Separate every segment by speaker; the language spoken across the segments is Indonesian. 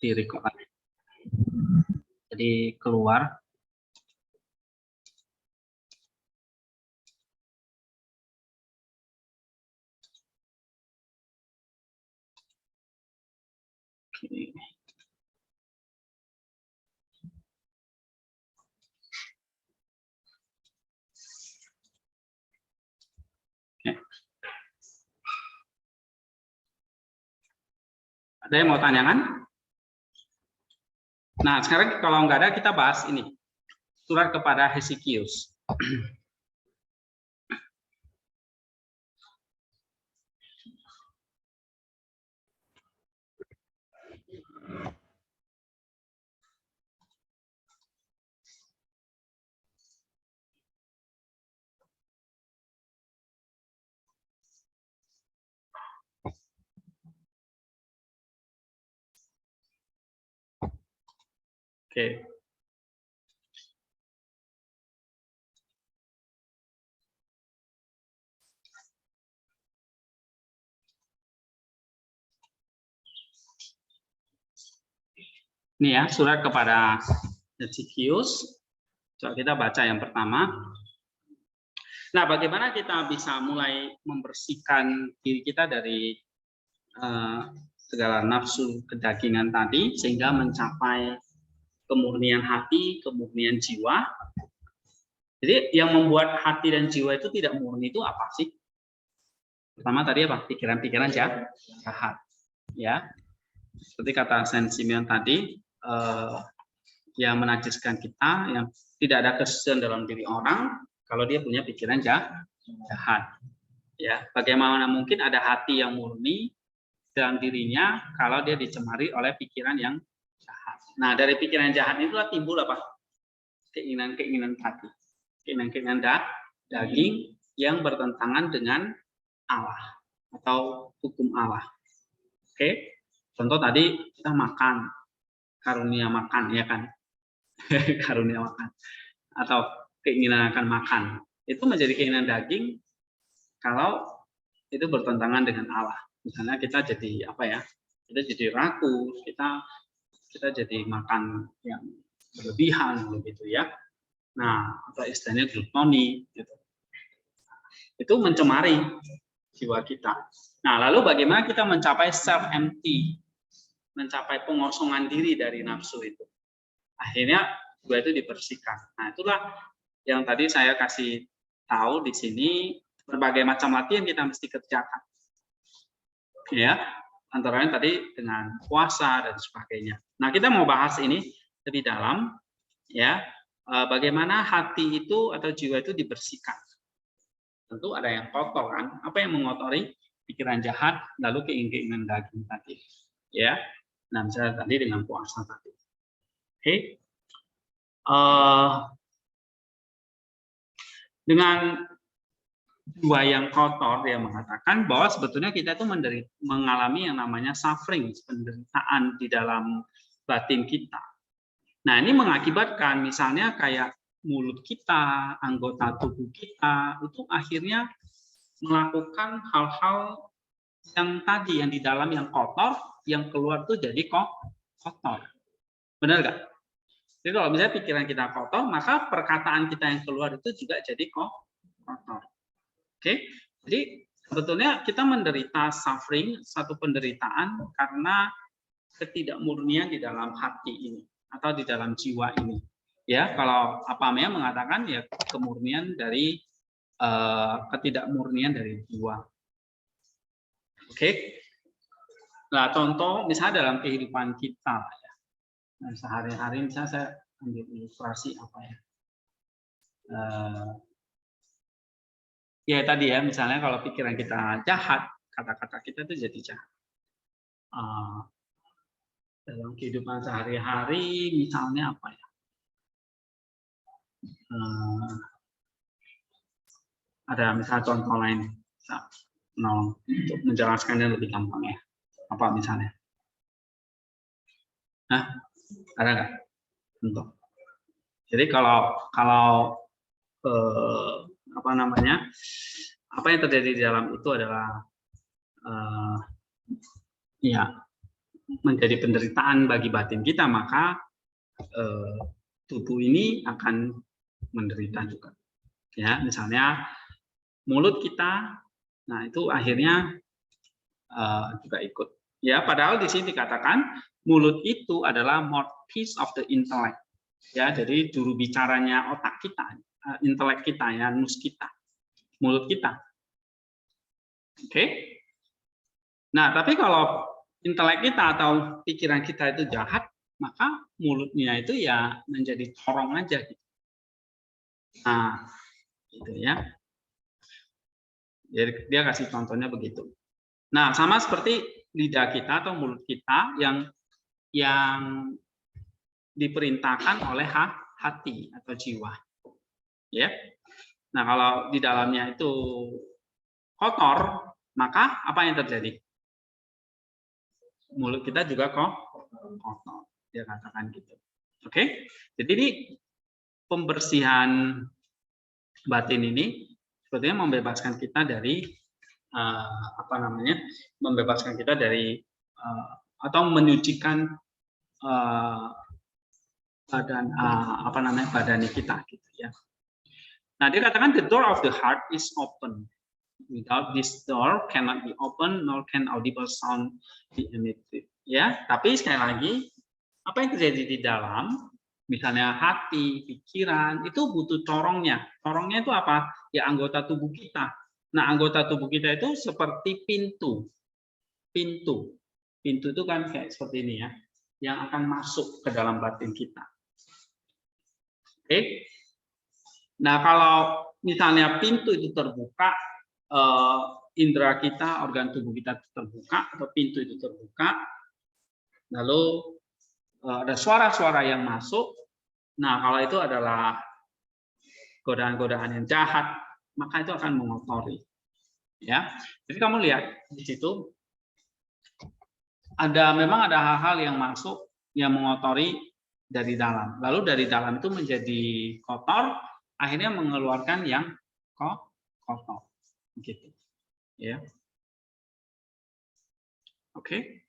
Speaker 1: di record. Jadi keluar. Oke. Ada yang mau tanyakan? Nah, sekarang kalau nggak ada, kita bahas ini. Surat kepada Hesekius. Oke. Ini ya, surat kepada Hesekius. Coba kita baca yang pertama. Nah, bagaimana kita bisa mulai membersihkan diri kita dari segala nafsu kedagingan tadi, sehingga mencapai kemurnian hati, kemurnian jiwa. Jadi yang membuat hati dan jiwa itu tidak murni itu apa sih? Pertama tadi apa? Pikiran-pikiran jahat. Ya, seperti kata Saint Simeon tadi, yang menajiskan kita, yang tidak ada kesucian dalam diri orang, kalau dia punya pikiran jahat. Ya, bagaimana mungkin ada hati yang murni dalam dirinya kalau dia dicemari oleh pikiran yang jahat. Nah, dari pikiran jahat itulah timbul apa? Keinginan-keinginan hati, keinginan-keinginan daging yang bertentangan dengan Allah atau hukum Allah. Oke, contoh tadi kita makan, karunia makan, ya kan? Karunia makan atau keinginan akan makan itu menjadi keinginan daging kalau itu bertentangan dengan Allah. Misalnya kita jadi apa ya? Kita jadi rakus, kita jadi makan yang berlebihan begitu ya. Nah, atau istilahnya glutoni gitu. Itu mencemari jiwa kita. Nah, lalu bagaimana kita mencapai self empty, mencapai pengosongan diri dari nafsu itu? Akhirnya jiwa itu dibersihkan. Nah, itulah yang tadi saya kasih tahu di sini, berbagai macam latihan kita mesti kerjakan. Ya, antara lain tadi dengan puasa dan sebagainya. Nah, kita mau bahas ini lebih dalam, ya, bagaimana hati itu atau jiwa itu dibersihkan. Tentu ada yang kotor kan? Apa yang mengotori? Pikiran jahat, lalu keinginan daging tadi. Ya, nah misalnya tadi dengan puasa tadi. Oke. Dengan jiwa yang kotor, dia mengatakan bahwa sebetulnya kita itu mengalami yang namanya suffering, penderitaan di dalam batin kita. Nah, ini mengakibatkan misalnya kayak mulut kita, anggota tubuh kita, itu akhirnya melakukan hal-hal yang tadi, yang di dalam yang kotor, yang keluar tuh jadi kotor. Benar nggak? Jadi kalau misalnya pikiran kita kotor, maka perkataan kita yang keluar itu juga jadi kotor. Oke, jadi sebetulnya kita menderita suffering, satu penderitaan karena ketidakmurnian di dalam hati ini atau di dalam jiwa ini. Ya, kalau Apamea mengatakan ya kemurnian dari ketidakmurnian dari jiwa. Oke. Nah, contoh misalnya dalam kehidupan kita ya. Nah, sehari-hari misalnya saya ambil ilustrasi apa ya? Ya tadi ya, misalnya kalau pikiran kita jahat, kata-kata kita itu jadi jahat. Dalam kehidupan sehari-hari, misalnya apa ya? Ada misalnya contoh lain, untuk menjelaskannya lebih gampang ya. Apa misalnya? Nah, ada nggak? Contoh. Jadi kalau apa namanya? Apa yang terjadi di dalam itu adalah ya menjadi penderitaan bagi batin kita, maka tubuh ini akan menderita juga. Ya, misalnya mulut kita, nah itu akhirnya juga ikut. Ya, padahal di sini dikatakan mulut itu adalah mouthpiece of the intellect. Ya, jadi juru bicaranya otak kita, intelek kita, ya, nus kita, mulut kita. Oke. Nah, tapi kalau intelek kita atau pikiran kita itu jahat, maka mulutnya itu ya menjadi corong aja gitu. Nah, gitu ya. Jadi dia kasih contohnya begitu. Nah, sama seperti lidah kita atau mulut kita yang diperintahkan oleh hati atau jiwa. Ya. Nah, kalau di dalamnya itu kotor, maka apa yang terjadi? Mulut kita juga kotor. Dia katakan gitu. Oke? Jadi ini pembersihan batin ini sebetulnya membebaskan kita dari membebaskan kita dari atau menyucikan badan kita gitu ya. Nah, dia katakan the door of the heart is open. Without this door cannot be open nor can audible sound be emitted. Ya, tapi sekali lagi apa yang terjadi di dalam, misalnya hati, pikiran, itu butuh corongnya. Corongnya itu apa? Ya anggota tubuh kita. Nah, anggota tubuh kita itu seperti pintu. Pintu itu kan kayak seperti ini ya, yang akan masuk ke dalam batin kita. Oke. Nah, kalau misalnya pintu itu terbuka, indera kita, organ tubuh kita terbuka, atau pintu itu terbuka, lalu ada suara-suara yang masuk. Nah, kalau itu adalah godaan-godaan yang jahat, maka itu akan mengotori. Ya, jadi kamu lihat di situ memang ada hal-hal yang masuk yang mengotori dari dalam. Lalu dari dalam itu menjadi kotor, akhirnya mengeluarkan yang kotor. Gitu. Ya. Oke.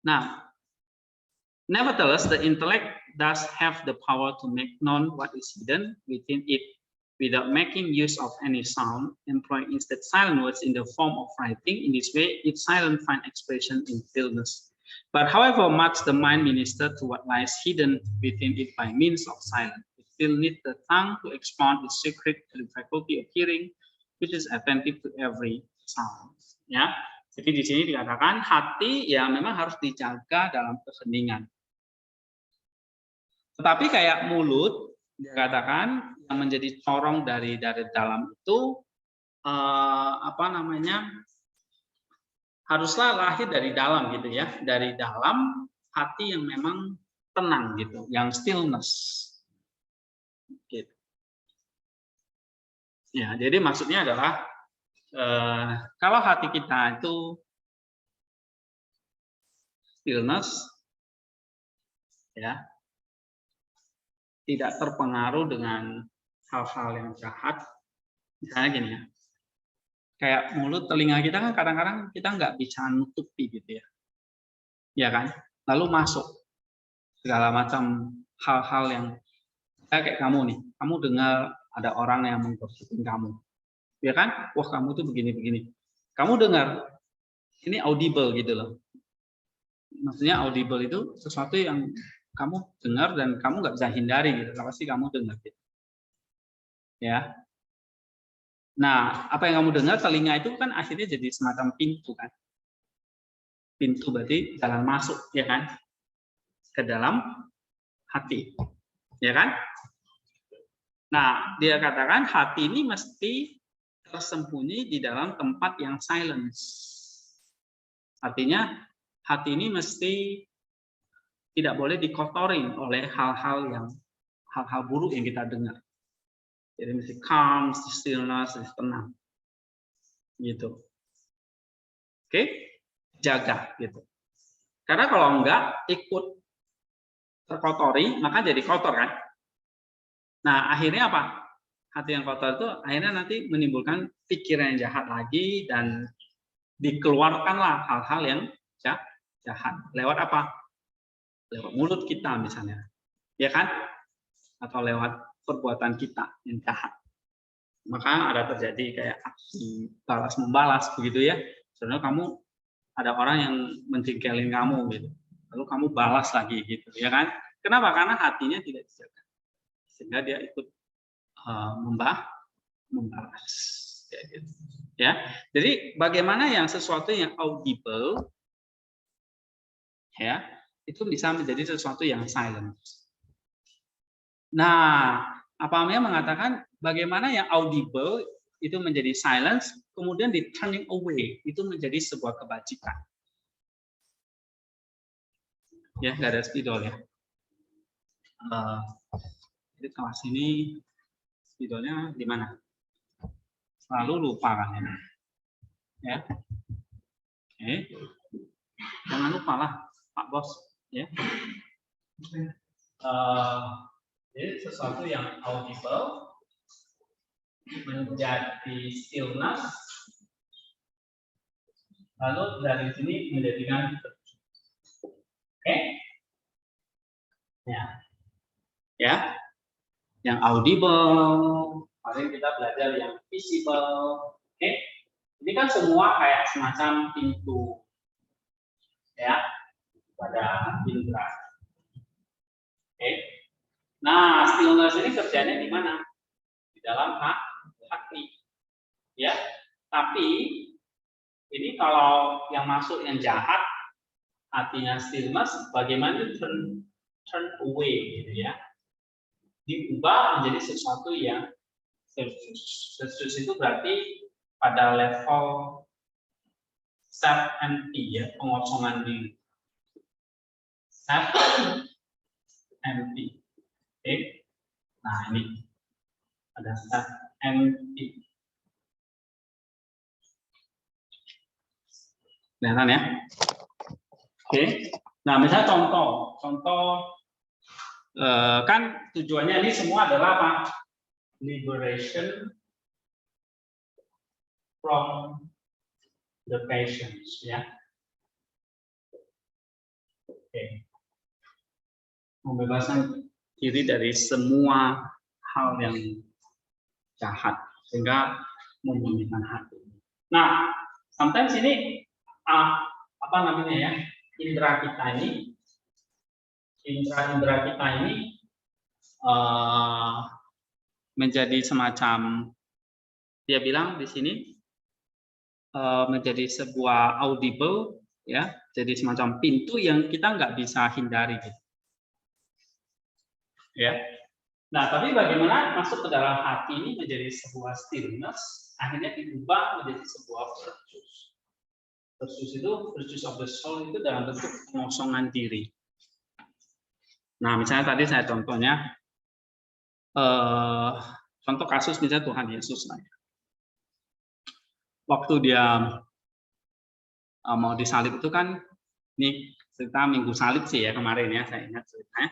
Speaker 1: Nah, nevertheless, the intellect does have the power to make known what is hidden within it without making use of any sound, employing instead silent words in the form of writing. In this way, its silent find expression in stillness. But however much the mind minister to what lies hidden within it by means of silence, it still needs the tongue to expound its secret to the faculty of hearing, which is attentive to every sound. Ya, jadi di sini dikatakan hati ya memang harus dijaga dalam keheningan. Tetapi kayak mulut dikatakan yang menjadi corong dari dalam itu haruslah lahir dari dalam gitu ya, dari dalam hati yang memang tenang gitu, yang stillness. Gitu. Ya, jadi maksudnya adalah kalau hati kita itu stillness, ya, tidak terpengaruh dengan hal-hal yang jahat, misalnya gini ya, kayak mulut, telinga kita kan kadang-kadang kita nggak bisa nutupi gitu ya, ya kan, lalu masuk segala macam hal-hal yang kayak kamu nih, kamu dengar ada orang yang menggosipin kamu, ya kan, wah kamu tuh begini-begini, kamu dengar, ini audible gitu loh, maksudnya audible itu sesuatu yang kamu dengar dan kamu nggak bisa hindari gitu, pasti kamu dengar gitu. Ya. Nah, apa yang kamu dengar, telinga itu kan akhirnya jadi semacam pintu kan. Pintu berarti jalan masuk, ya kan? Ke dalam hati. Ya kan? Nah, dia katakan hati ini mesti tersembunyi di dalam tempat yang silence. Artinya hati ini mesti tidak boleh dikotori oleh hal-hal buruk yang kita dengar. Jadi mesti calm, stillness, tenang. Gitu. Oke? Jaga gitu. Karena kalau enggak ikut terkotori, maka jadi kotor kan? Nah, akhirnya apa? hati yang kotor itu akhirnya nanti menimbulkan pikiran yang jahat lagi dan dikeluarkanlah hal-hal yang jahat. Lewat apa? Lewat mulut kita misalnya. Ya kan? Atau lewat perbuatan kita yang jahat. Maka ada terjadi kayak aksi balas membalas begitu ya. Sebenarnya kamu ada orang yang menjengkelin kamu gitu. Lalu kamu balas lagi gitu, ya kan? Kenapa? Karena hatinya tidak dijaga. Sehingga dia ikut membalas kayak gitu. Ya. Jadi bagaimana yang sesuatu yang audible ya, itu bisa menjadi sesuatu yang silent. Nah, Apamia mengatakan bagaimana yang audible itu menjadi silence, kemudian di turning away itu menjadi sebuah kebajikan. Ya, nggak ada spidol ya. Jadi kelas ini spidolnya di mana? Selalu lupa kan ya. Oke. Jangan lupa lah, Pak Bos. Ya. Jadi sesuatu yang audible menjadi stillness, lalu dari sini menjadikan oke, ya, yang audible, paling kita belajar yang visible, oke, ini kan semua kayak semacam pintu, ya, pada indera, oke. Nah, stillness ini kerjanya di mana? Di dalam hati, ya. Tapi ini kalau yang masuk yang jahat, hatinya stillness, bagaimana turn away, gitu ya? Diubah menjadi sesuatu yang versus itu berarti pada level self empty ya, pengosongan diri. Self empty. Oke. Nah, ini ada self empty. Kelihatan ya? Oke. Nah, misalnya contoh kan tujuannya ini semua adalah apa? Liberation from the passions, ya. Oke. Membebaskan diri dari semua hal yang jahat sehingga memulihkan hati. Nah, sometimes ini apa namanya ya? Indera kita ini menjadi semacam, dia bilang di sini menjadi sebuah audible, ya, jadi semacam pintu yang kita nggak bisa hindari, gitu. Ya. Nah, tapi bagaimana masuk ke dalam hati ini menjadi sebuah stillness, akhirnya diubah menjadi sebuah virtues. Virtues itu, virtues of the soul itu dalam bentuk pengosongan diri. Nah, misalnya tadi saya contohnya, contoh kasus misalnya Tuhan Yesus. Waktu dia mau disalib itu kan, ini cerita Minggu Salib sih ya kemarin ya, saya ingat ceritanya.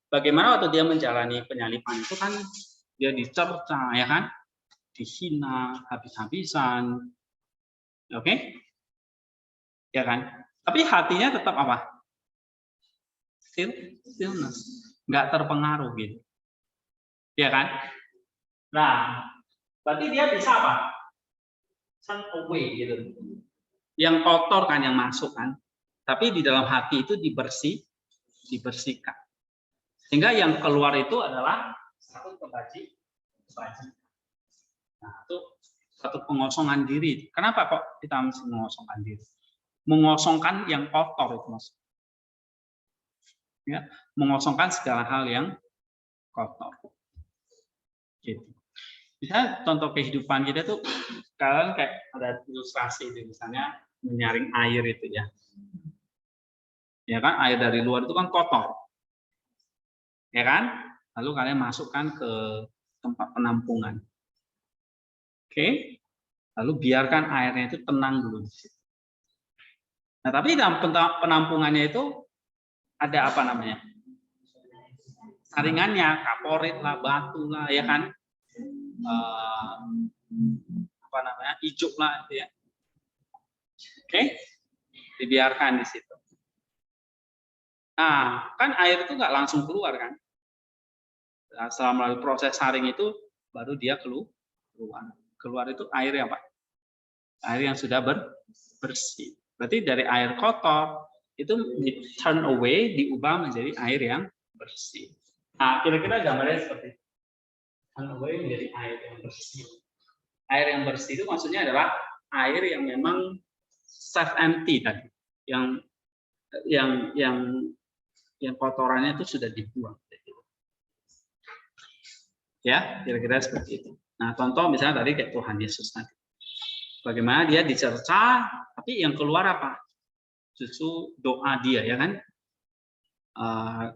Speaker 1: Bagaimana waktu dia menjalani penyaliban itu kan, dia dicerca ya kan, dihina habis-habisan, oke? Ya kan? Tapi hatinya tetap apa? Stillness, nggak terpengaruh gitu, ya kan? Nah, berarti dia bisa apa? Turn away gitu. Yang kotor kan yang masuk kan, tapi di dalam hati itu dibersihkan. Sehingga yang keluar itu adalah satu kebajikan. Nah, itu satu pengosongan diri. Kenapa kok kita mesti mengosongkan diri? Mengosongkan yang kotor itu mas. Ya, mengosongkan segala hal yang kotor. Gitu. Misalnya contoh kehidupan kita tuh, kalian kayak ada ilustrasi itu, misalnya menyaring air itu ya. Ya kan, air dari luar itu kan kotor. Ya kan? Lalu kalian masukkan ke tempat penampungan. Oke? Lalu biarkan airnya itu tenang dulu. Nah, tapi dalam penampungannya itu ada apa namanya? Saringannya, kaporit lah, batu lah, ya kan? apa namanya, hijau lah itu ya. Oke, dibiarkan di situ. Nah, kan air itu nggak langsung keluar kan? Nah, setelah melalui proses saring itu baru dia keluar. Keluar itu air apa? Air yang sudah bersih. Berarti dari air kotor itu di turn away, diubah menjadi air yang bersih. Nah, kira-kira gambarnya seperti itu. Turn away menjadi air yang bersih. Air yang bersih itu maksudnya adalah air yang memang self empty tadi, yang kotorannya itu sudah dibuang. Ya, kira-kira seperti itu. Nah, contoh misalnya tadi kayak Tuhan Yesus tadi. Bagaimana dia dicerca, tapi yang keluar apa? Justru doa dia, ya kan?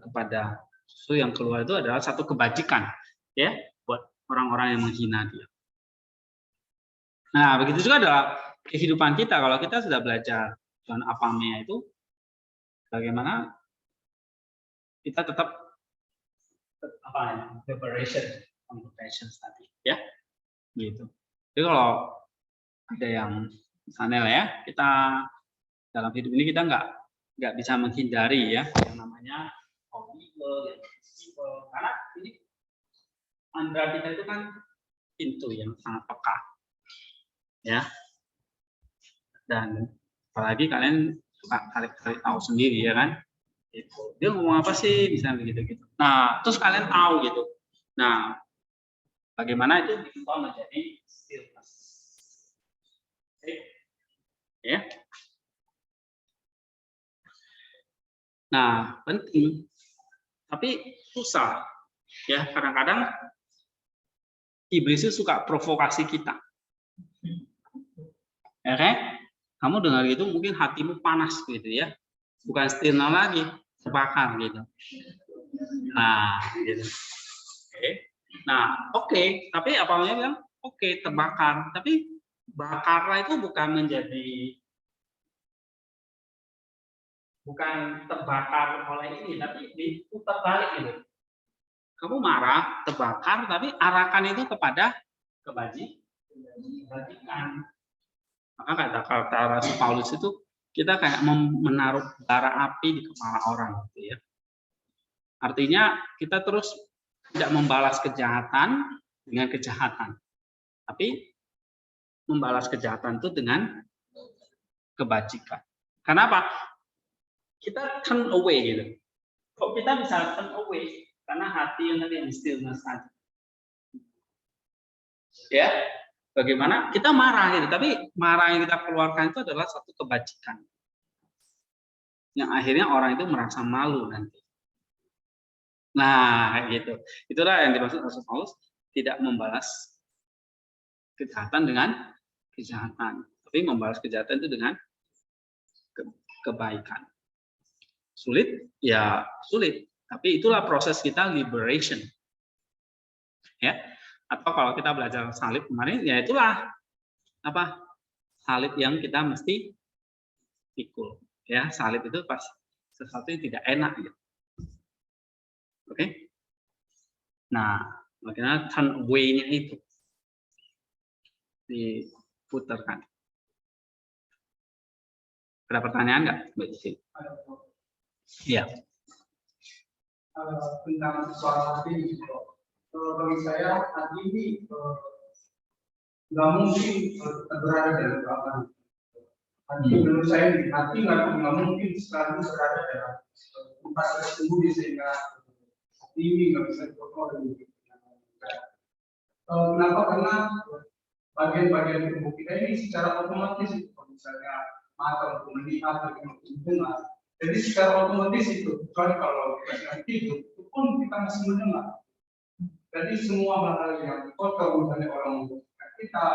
Speaker 1: Kepada justru yang keluar itu adalah satu kebajikan, ya, buat orang-orang yang menghina dia. Nah, begitu juga dalam kehidupan kita. Kalau kita sudah belajar John Apamea itu, bagaimana kita tetap apa ya, preparation tadi, ya, gitu. Jadi kalau ada yang misalnya ya, kita dalam hidup ini kita nggak bisa menghindari ya yang namanya evil, karena ini andra kita itu kan pintu yang sangat peka, ya. Dan apalagi kalian suka tarik-tarik tahu sendiri ya kan, itu dia ngomong apa sih misalnya gitu. Nah, terus kalian tahu gitu. Nah, bagaimana itu diubah menjadi stillness, ya. Nah, penting, tapi susah ya. Kadang-kadang iblis itu suka provokasi kita, ya kan? Kamu dengar gitu mungkin hatimu panas gitu ya, bukan stillness lagi, terbakar gitu. Nah, gitu. Oke. Nah, oke. Tapi apa namanya bilang? Oke, terbakar. Tapi bakarlah itu bukan terbakar oleh ini, tapi diputar balik gitu. Kamu marah, terbakar, tapi arahkan itu kepada kebajikan. Maka kata Rasul Paulus itu kita kayak menaruh bara api di kepala orang, gitu ya. Artinya kita terus tidak membalas kejahatan dengan kejahatan, tapi membalas kejahatan itu dengan kebajikan. Kenapa? Kita turn away gitu. Kok kita bisa turn away? Karena hati yang tadi yang stillness tadi. Ya, bagaimana kita marah gitu, tapi marah yang kita keluarkan itu adalah satu kebajikan. Yang akhirnya orang itu merasa malu nanti. Nah, gitu. Itulah yang dimaksud Rasul Paulus, tidak membalas kejahatan dengan kejahatan, tapi membalas kejahatan itu dengan kebaikan. Sulit, ya sulit. Tapi itulah proses kita liberation. Ya. Atau kalau kita belajar salib kemarin, ya itulah apa? Salib yang kita mesti pikul. Ya, salib itu pas sesuatu yang tidak enak gitu. Oke. Nah, bagaimana turn away-nya itu diputarkan. Ada pertanyaan nggak, Mbak Cici? Iya.
Speaker 2: Tentang soal hati, bagi saya hati ini nggak mungkin berada dalam keadaan. Hati menurut saya hati nggak mungkin selalu berada dalam tempat tersembunyi sehingga hati ini nggak bisa dikontrol. Kenapa? Karena bagian-bagian tubuh kita ini secara otomatis, misalnya mata untuk melihat, untuk mendengar. Jadi secara otomatis itu, kecuali kalau kita sedang tidur, itu pun kita masih mendengar. Jadi semua hal yang kotor, misalnya orang kita,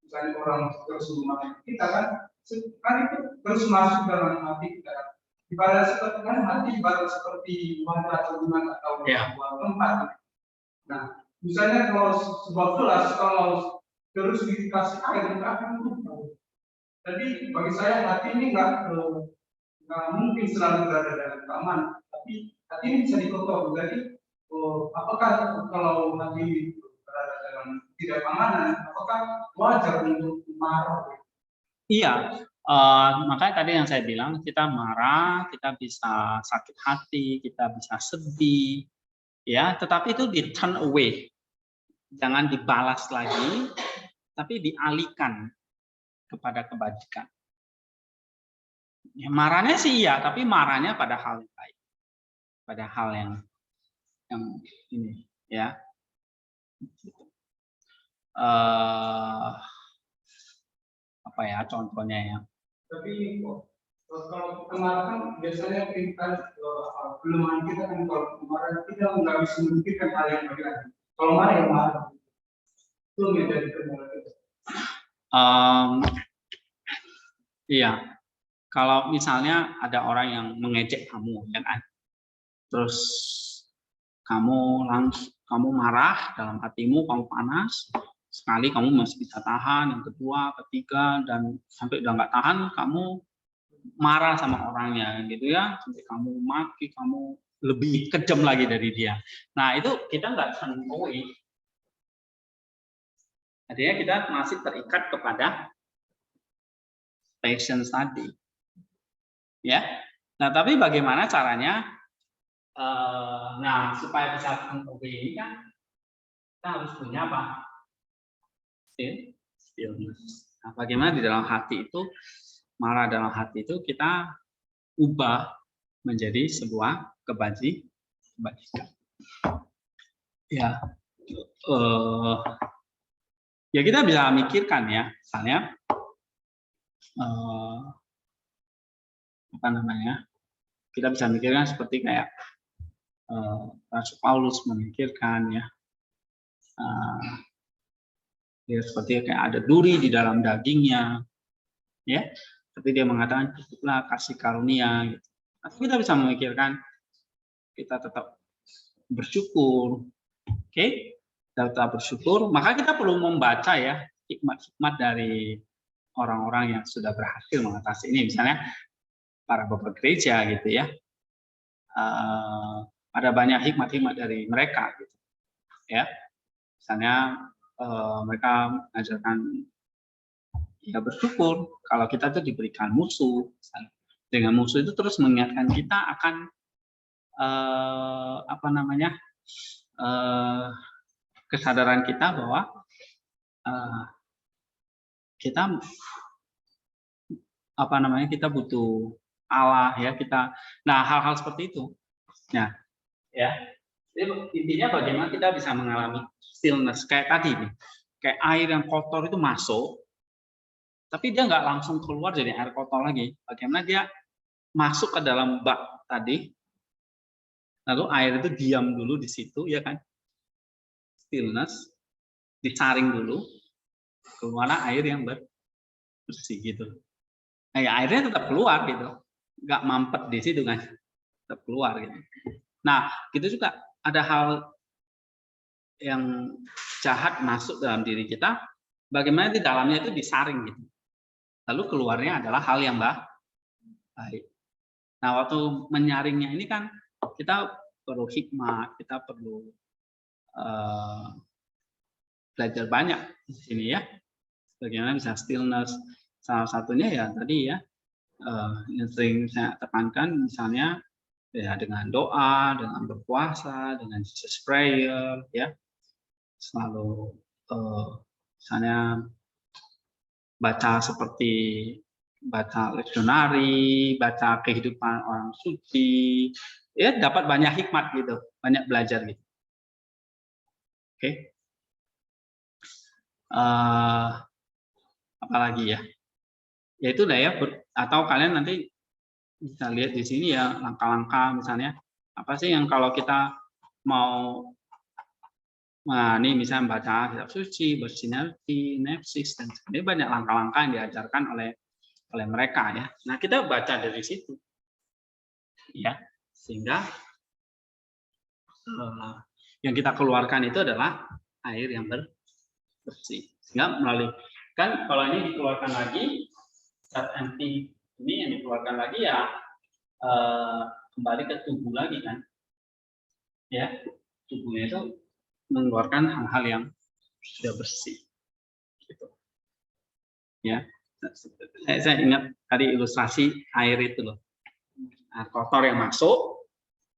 Speaker 2: misalnya orang terus memaki kita kan itu terus masuk dalam hati kita. Ibarat seperti kan hati ibarat seperti wadah atau gimana atau sebuah tempat. Nah, misalnya kalau sebuah gelas kalau terus dikasih air nggak akan berubah. Jadi bagi saya hati ini nggak mungkin selalu berada dalam keamanan, tapi hati ini bisa dikontrol. Jadi apakah kalau hati berada dalam dalam ketidakamanan, apakah wajar untuk marah?
Speaker 1: Iya, makanya tadi yang saya bilang, kita marah, kita bisa sakit hati, kita bisa sedih, ya, tetapi itu di turn away, jangan dibalas lagi, tapi dialihkan kepada kebajikan. Ya, marahnya sih iya, tapi marahnya pada hal yang baik, pada hal yang ini, ya. Apa ya contohnya ya?
Speaker 2: Tapi kalau kemarahan biasanya kita kelemahan kita kan kalau kemarahan kita nggak bisa memikirkan hal yang baik. Kalau marah ya marah. Itu menjadi kendala kita.
Speaker 1: Iya, kalau misalnya ada orang yang mengejek kamu, ya kan? Terus kamu marah dalam hatimu, kamu panas, sekali kamu masih bisa tahan, yang kedua, ketiga, dan sampai udah nggak tahan, kamu marah sama orangnya, gitu ya, sampai kamu maki, kamu lebih kejam lagi dari dia. Nah itu kita nggak turn away. Artinya kita masih terikat kepada passion tadi, ya. Nah tapi bagaimana caranya? Nah supaya bisa turn away ini kan kita harus punya apa? Stillness. Nah, bagaimana di dalam hati itu, marah dalam hati itu kita ubah menjadi sebuah kebajikan. Ya, ya kita bisa mikirkan ya, misalnya apa namanya? Kita bisa mikirkan seperti kayak Rasul Paulus memikirkan ya. Ya, seperti kayak ada duri di dalam dagingnya, ya. Tapi dia mengatakan cukuplah kasih karunia. Gitu. Tapi kita bisa memikirkan, kita tetap bersyukur, oke? Kita tetap bersyukur. Maka kita perlu membaca ya hikmat-hikmat dari orang-orang yang sudah berhasil mengatasi ini. Misalnya para bapak gereja gitu ya. Ada banyak hikmat-hikmat dari mereka, gitu. Ya. Misalnya mereka mengajarkan ya bersyukur kalau kita tuh diberikan musuh. Dengan musuh itu terus mengingatkan kita akan apa namanya kesadaran kita bahwa kita apa namanya kita butuh Allah ya kita. Nah hal-hal seperti itu. Nah ya. Jadi intinya bagaimana kita bisa mengalami stillness kayak tadi nih, kayak air yang kotor itu masuk, tapi dia nggak langsung keluar jadi air kotor lagi. Bagaimana dia masuk ke dalam bak tadi, lalu air itu diam dulu di situ, ya kan? Stillness, disaring dulu, keluarlah air yang bersih gitu. Nah, ya airnya tetap keluar gitu, nggak mampet di situ kan, tetap keluar gitu. Nah, gitu juga ada hal yang jahat masuk dalam diri kita, bagaimana di dalamnya itu disaring gitu. Lalu keluarnya adalah hal yang baik. Nah, waktu menyaringnya ini kan kita perlu hikmat, kita perlu belajar banyak di sini ya. Bagaimana bisa stillness. Salah satunya ya tadi ya, yang sering saya tekankan misalnya ya dengan doa, dengan berpuasa, dengan Jesus prayer ya. Selalu misalnya baca seperti baca leksionari, baca kehidupan orang suci, ya dapat banyak hikmat gitu, banyak belajar gitu. Oke. Apalagi ya? Ya itu lah ya, atau kalian nanti bisa lihat di sini ya langkah-langkah misalnya apa sih yang kalau kita mau nah ini misalnya baca kitab suci, bersinergi, nepsis dan sebagainya banyak langkah-langkah yang diajarkan oleh mereka ya. Nah kita baca dari situ ya sehingga yang kita keluarkan itu adalah air yang bersih sehingga melalui kan kalau ini dikeluarkan lagi zat anti ini yang dikeluarkan lagi ya kembali ke tubuh lagi kan ya tubuhnya itu mengeluarkan hal-hal yang sudah bersih. Gitu. Ya, saya ingat tadi ilustrasi air itu loh, air kotor yang masuk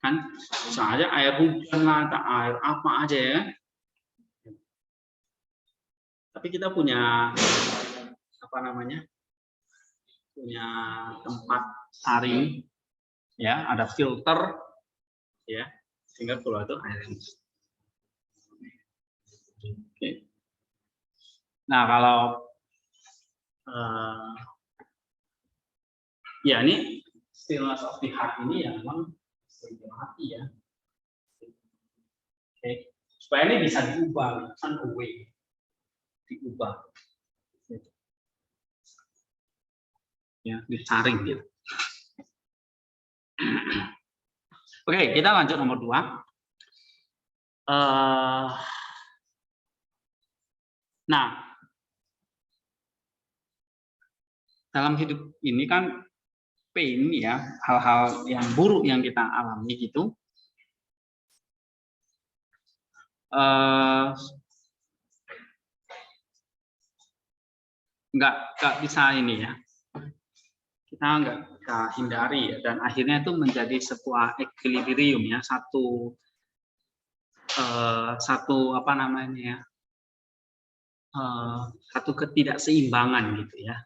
Speaker 1: kan, misalnya air hujan lah, air apa aja ya. Tapi kita punya apa namanya? Punya tempat saring, ya, ada filter, ya, sehingga keluar itu air yang bersih. Oke. Nah kalau ya ini stillness of the heart ini ya memang stillness hati ya. Oke. Supaya ini bisa diubah, turn away, diubah, ya, disaring gitu. Oke, kita lanjut nomor 2. Nah, dalam hidup ini kan pain ya, hal-hal yang buruk yang kita alami gitu, nggak bisa ini ya, kita nggak bisa hindari ya, dan akhirnya itu menjadi sebuah equilibrium ya, satu apa namanya ya, satu ketidakseimbangan gitu ya.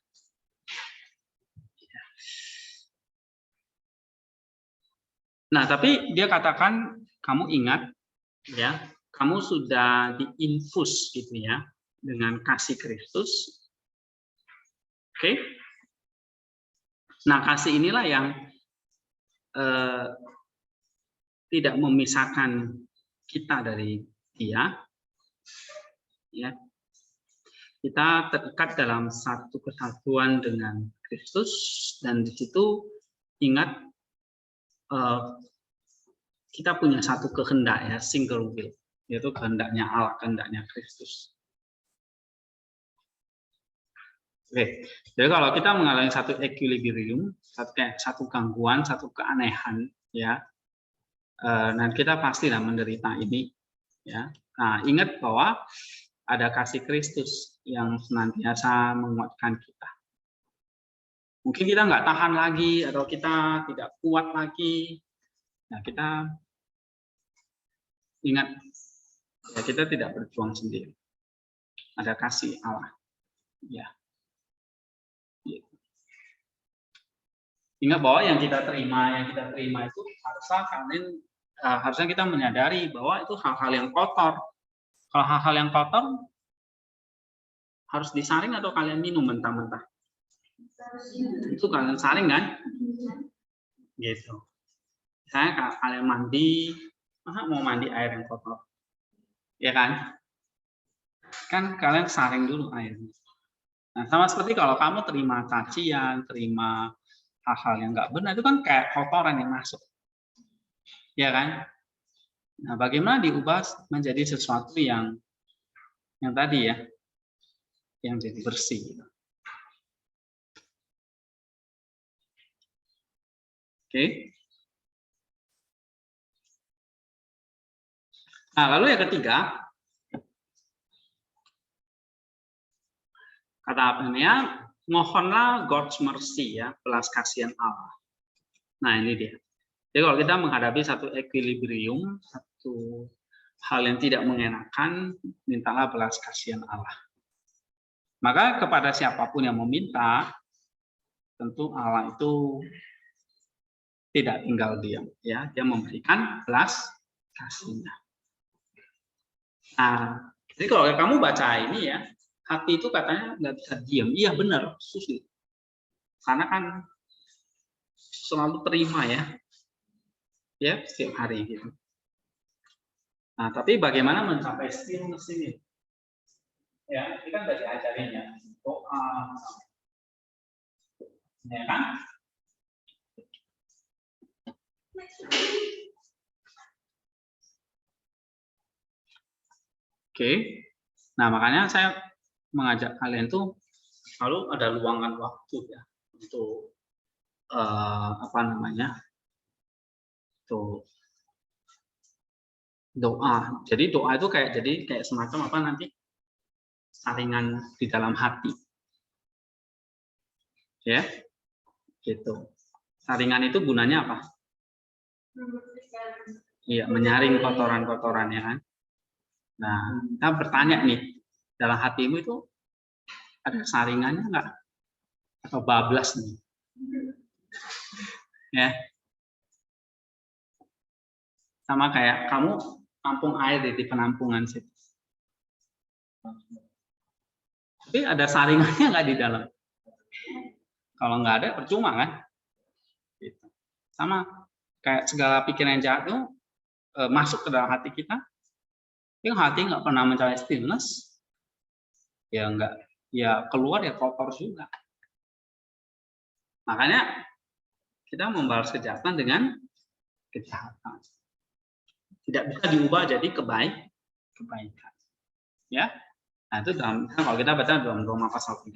Speaker 1: Nah, tapi dia katakan, kamu ingat ya, kamu sudah diinfus gitu ya dengan kasih Kristus. Oke. Nah, kasih inilah yang tidak memisahkan kita dari Dia. Ya. Kita terikat dalam satu kesatuan dengan Kristus, dan di situ ingat kita punya satu kehendak ya, single will, yaitu kehendaknya Allah, kehendaknya Kristus. Oke, jadi kalau kita mengalami satu equilibrium, satu gangguan, satu keanehan, ya, dan kita pastilah menderita ini, ya. Nah, ingat bahwa ada kasih Kristus yang senantiasa menguatkan kita. Mungkin kita nggak tahan lagi, atau kita tidak kuat lagi. Nah, kita ingat, ya, kita tidak berjuang sendiri. Ada kasih Allah. Ya. Ingat bahwa yang kita terima itu harusnya kita menyadari bahwa itu hal-hal yang kotor. Kalau hal-hal yang kotor harus disaring atau kalian minum mentah-mentah? Itu kalian saring kan? Gitu. Saya kalian mandi, masa mau mandi air yang kotor? Ya kan? Kan kalian saring dulu airnya. Nah, sama seperti kalau kamu terima cacian, terima hal-hal yang nggak benar, itu kan kayak kotoran yang masuk. Ya kan? Nah, bagaimana diubah menjadi sesuatu yang tadi ya, yang jadi bersih. Oke. Nah, lalu yang ketiga, kata apa namanya? Mohonlah God's mercy ya, belas kasihan Allah. Nah, ini dia. Jadi kalau kita menghadapi satu equilibrium, satu hal yang tidak mengenakan, mintalah belas kasihan Allah. Maka kepada siapapun yang meminta, tentu Allah itu tidak tinggal diam, ya, dia memberikan belas kasihnya. Nah, jadi kalau kamu baca ini ya, hati itu katanya nggak bisa diam. Iya benar, sulit. Karena kan selalu terima ya setiap hari gitu. Nah, tapi bagaimana mencapai stillness ini? Ya, kita sudah diajarin ya, doa, ya kan? Oke, nah makanya saya mengajak kalian tuh selalu ada luangan waktu ya untuk apa namanya, tuh doa. Jadi doa itu kayak semacam apa nanti saringan di dalam hati. Ya, gitu. Saringan itu gunanya apa? Iya, menyaring kotoran-kotoran ya kan. Nah, kita bertanya nih, dalam hatimu itu ada saringannya enggak? Atau bablas nih? Ya. Sama kayak kamu tampung air di penampungan situ. Tapi ada saringannya nggak di dalam? Kalau nggak ada, percuma kan? Gitu. Sama kayak segala pikiran jahat itu masuk ke dalam hati kita, yang hati nggak pernah mencari stillness, ya nggak, ya keluar ya kotor juga. Makanya kita membalas kejahatan dengan kejahatan. Tidak bisa diubah jadi kebaikan. Ya. Nah, itu kalau kita baca dalam Roma pasal 13.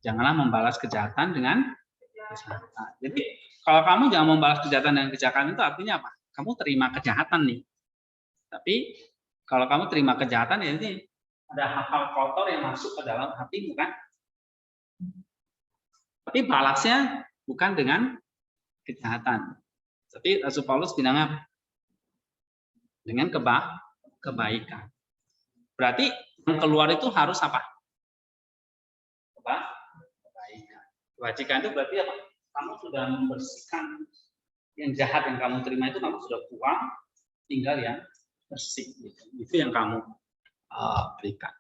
Speaker 1: Janganlah membalas kejahatan dengan kejahatan. Jadi, kalau kamu jangan membalas kejahatan dengan kejahatan itu artinya apa? Kamu terima kejahatan nih. Tapi kalau kamu terima kejahatan ya ini ada hal-hal kotor yang masuk ke dalam hatimu kan? Tapi balasnya bukan dengan kejahatan. Tapi Rasul Paulus bilang apa? Dengan kebaikan. Berarti yang keluar itu harus apa? Kebaikan. Kebajikan itu berarti apa? Kamu sudah membersihkan yang jahat yang kamu terima itu, kamu sudah buang, tinggal yang bersih. Itu yang kamu berikan.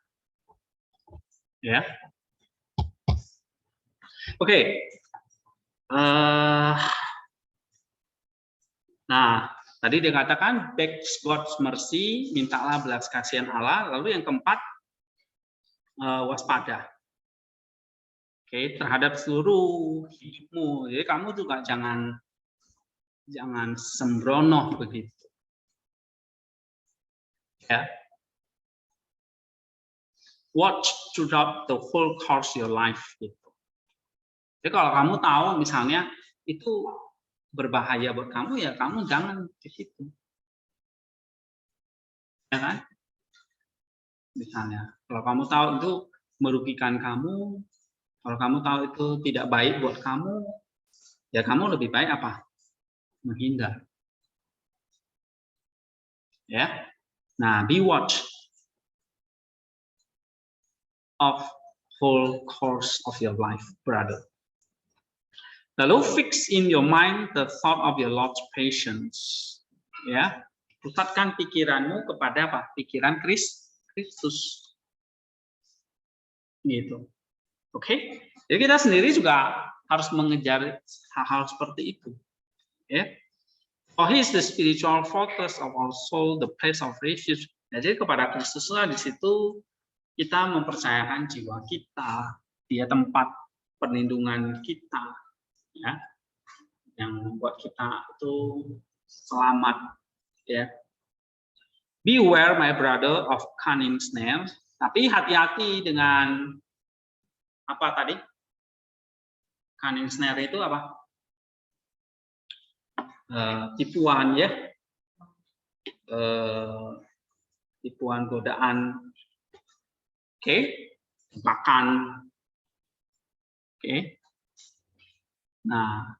Speaker 1: Ya. Oke. Nah, tadi dikatakan beg God's mercy, mintalah belas kasihan Allah. Lalu yang keempat, waspada. Oke, terhadap seluruh hidupmu. Jadi kamu juga jangan sembrono begitu. Ya. Watch throughout the whole course of your life. Gitu. Jadi kalau kamu tahu misalnya itu berbahaya buat kamu, ya kamu jangan di situ. Ya kan? Misalnya, kalau kamu tahu itu merugikan kamu, kalau kamu tahu itu tidak baik buat kamu, ya kamu lebih baik apa? Menghindar. Ya. Nah, be watch of whole course of your life, brother. Lalu fix in your mind the thought of your Lord's patience. Ya, pusatkan pikiranmu kepada apa? Pikiran Kristus. Gitu. Oke? Jadi kita sendiri juga harus mengejar hal-hal seperti itu. Ya. For He is the spiritual fortress of our soul, the place of refuge. Jadi kepada Kristuslah di situ kita mempercayakan jiwa kita, Dia tempat perlindungan kita. Ya, yang membuat kita itu selamat, ya. Beware my brother of cunning snare. Tapi hati-hati dengan apa tadi? Cunning snare itu apa? Tipuan ya, tipuan godaan. Oke, jebakan. Oke. Nah,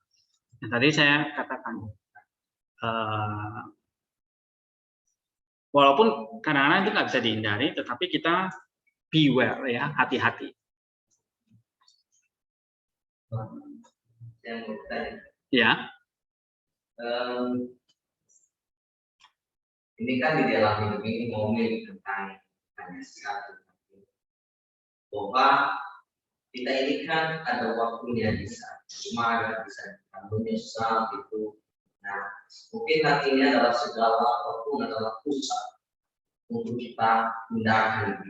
Speaker 1: yang tadi saya katakan, walaupun kadang-kadang itu nggak bisa dihindari, tetapi kita beware ya, hati-hati. Ya.
Speaker 3: Ini kan di dalam hidup ini ngomongin tentang satu, bahwa kita ini kan ada waktunya bisa marah, bisa menyesal itu. Nah, mungkin nantinya adalah segala waktu adalah pusat untuk kita hindarkan.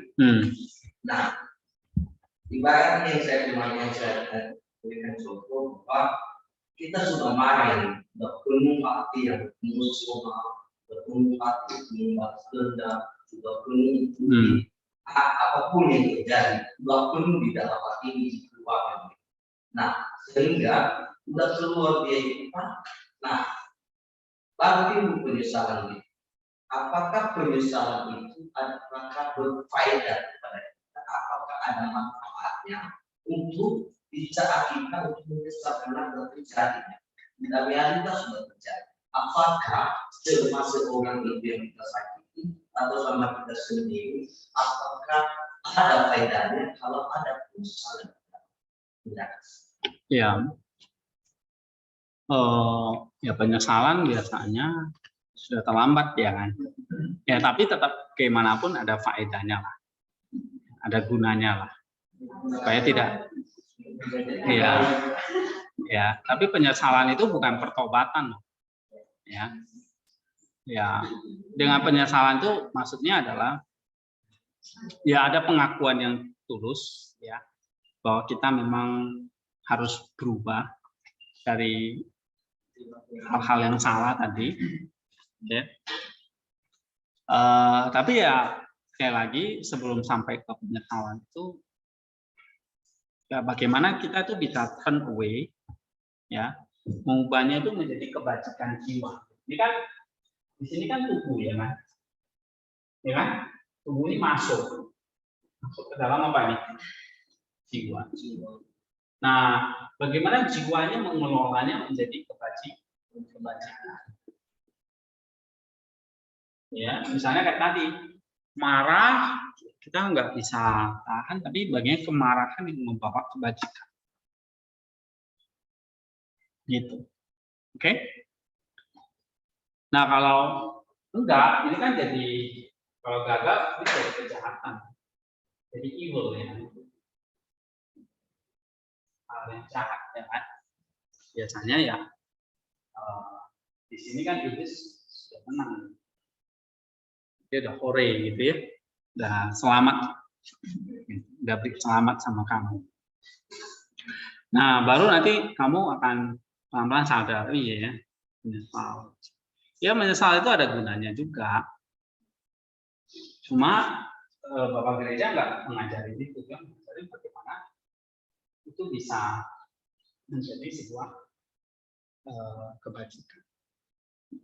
Speaker 3: Nah, ibaratnya yang saya berikan contoh bahwa kita sudah marah yang sudah penuh hati yang emosional, penuh hati membalas dendam, sudah penuh apapun yang terjadi, sudah penuh di dalam hati ini dikeluarkan. Nah, sehingga sudah keluar dia itu, nah, baru timbul penyesalan. apakah penyesalan itu apakah berfaedah kepada kita, apakah ada manfaatnya untuk bisa kita untuk menyesal karena terjadi dan realitas sudah terjadi. Apakah sama seorang itu yang kita sakiti atau sama kita sendiri, apakah ada faedahnya kalau ada penyesalan?
Speaker 1: Ya, ya penyesalan biasanya sudah terlambat ya kan. Ya tapi tetap bagaimanapun ada faedahnya lah, ada gunanya lah, supaya tidak. Ya. Tapi penyesalan itu bukan pertobatan, ya. Ya, dengan penyesalan itu maksudnya adalah ya ada pengakuan yang tulus, ya, bahwa kita memang harus berubah dari hal-hal yang salah tadi, ya. Tapi ya sekali lagi sebelum sampai ke penyesalan itu, ya bagaimana kita itu bisa turn away, ya, mengubahnya itu menjadi kebajikan jiwa. Ini kan di sini kan tubuh ya kan, tubuh ini masuk ke dalam apa ini? Jiwa. Nah, bagaimana jiwanya mengelolanya menjadi kebajikan? Ya, misalnya kayak tadi, marah kita nggak bisa tahan, tapi bagian kemarahan yang membawa kebajikan. Gitu. Oke? Nah, kalau enggak, ini kan jadi, kalau gagal ini jadi kejahatan. Jadi evil ya. Hal yang jahat ya kan. Biasanya ya di sini kan iblis sudah menang. Dia udah hore gitu ya. Udah selamat. Udah beri selamat sama kamu. Nah, baru nanti kamu akan pelan-pelan sadar, iya ya, menyesal. Ya menyesal itu ada gunanya juga. Cuma Bapak gereja nggak mengajari itu, kan mengajari bagaimana itu bisa menjadi sebuah kebajikan,